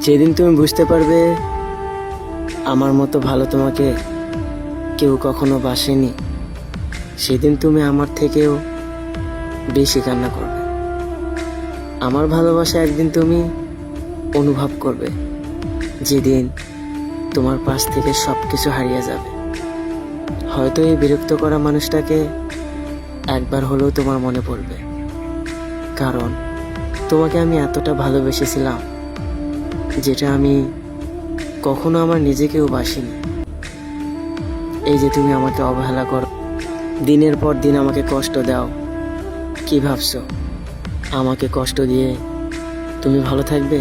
যেদিন তুমি বুঝতে পারবে আমার মতো ভালো তোমাকে কেউ কখনো বাসেনি, সেদিন তুমি আমার থেকেও বেশি কান্না করবে। আমার ভালোবাসা একদিন তুমি অনুভব করবে, যেদিন তোমার পাশ থেকে সব কিছু হারিয়ে যাবে। হয়তো এই বিরক্ত করা মানুষটাকে একবার হলেও তোমার মনে পড়বে, কারণ তোমাকে আমি এতটা ভালোবেসেছিলাম যেটা আমি কখনো আমার নিজেকেও বাসিনি। এই যে তুমি আমাকে অবহেলা করো, দিনের পর দিন আমাকে কষ্ট দাও, কি ভাবছো আমাকে কষ্ট দিয়ে তুমি ভালো থাকবে?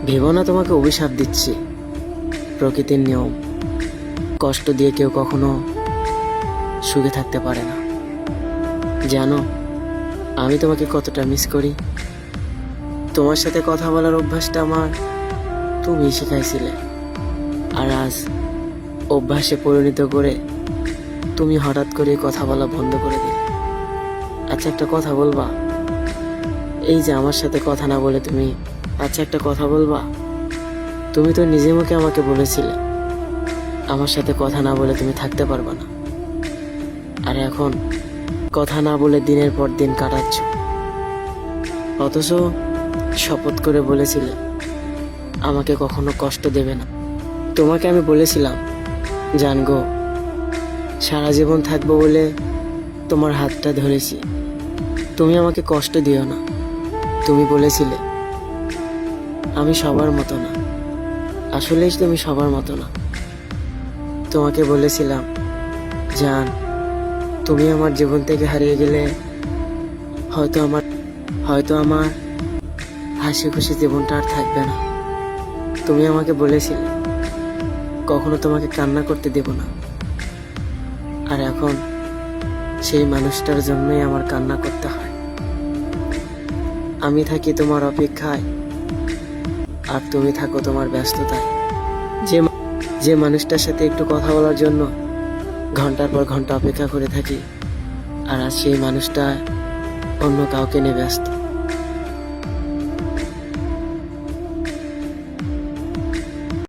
ভেবো না তোমাকে অভিশাপ দিচ্ছি, প্রকৃতির নিয়ম, কষ্ট দিয়ে কেউ কখনো সুখে থাকতে পারে না। জানো আমি তোমাকে কতটা মিস করি। তোমার সাথে কথা বলার অভ্যাসটা আমার তুমি শিখাইছিলে, আর আজ অভ্যাসে পরিণত করে তুমি হঠাৎ করে কথা বলা বন্ধ করে দিলে। আচ্ছা একটা কথা বলবা? এই যে আমার সাথে কথা না বলে তুমি আচ্ছা একটা কথা বলবা? তুমি তো নিজে মুখে আমাকে বলেছিলে আমার সাথে কথা না বলে তুমি থাকতে পারবে না, আর এখন কথা না বলে দিনের পর দিন কাটাচ্ছ। অথচ শপথ করে বলেছিলে আমাকে কখনো কষ্ট দেবে না। তোমাকে আমি বলেছিলাম জানগো, সারা জীবন থাকবো বলে তোমার হাতটা ধরেছি, তুমি আমাকে কষ্ট দিও না। তুমি বলেছিলে আমি সবার মতো না, আসলেই তুমি সবার মতো না। তোমাকে বলেছিলাম জান, তুমি আমার জীবন থেকে হারিয়ে গেলে হয়তো আমার হাসি খুশি জীবনটা আর থাকবে না। তুমি আমাকে বলেছিলে কখনো তোমাকে কান্না করতে দেব না, আর এখন সেই মানুষটার জন্যই আমার কান্না করতে হয়। আমি থাকি তোমার অপেক্ষায়, আর তুমি থাকো তোমার ব্যস্ততায়। যে মানুষটার সাথে একটু কথা বলার জন্য ঘন্টার পর ঘন্টা অপেক্ষা করে থাকি, আর আজ সেই মানুষটা অন্য কাউকে নিয়ে ব্যস্ত।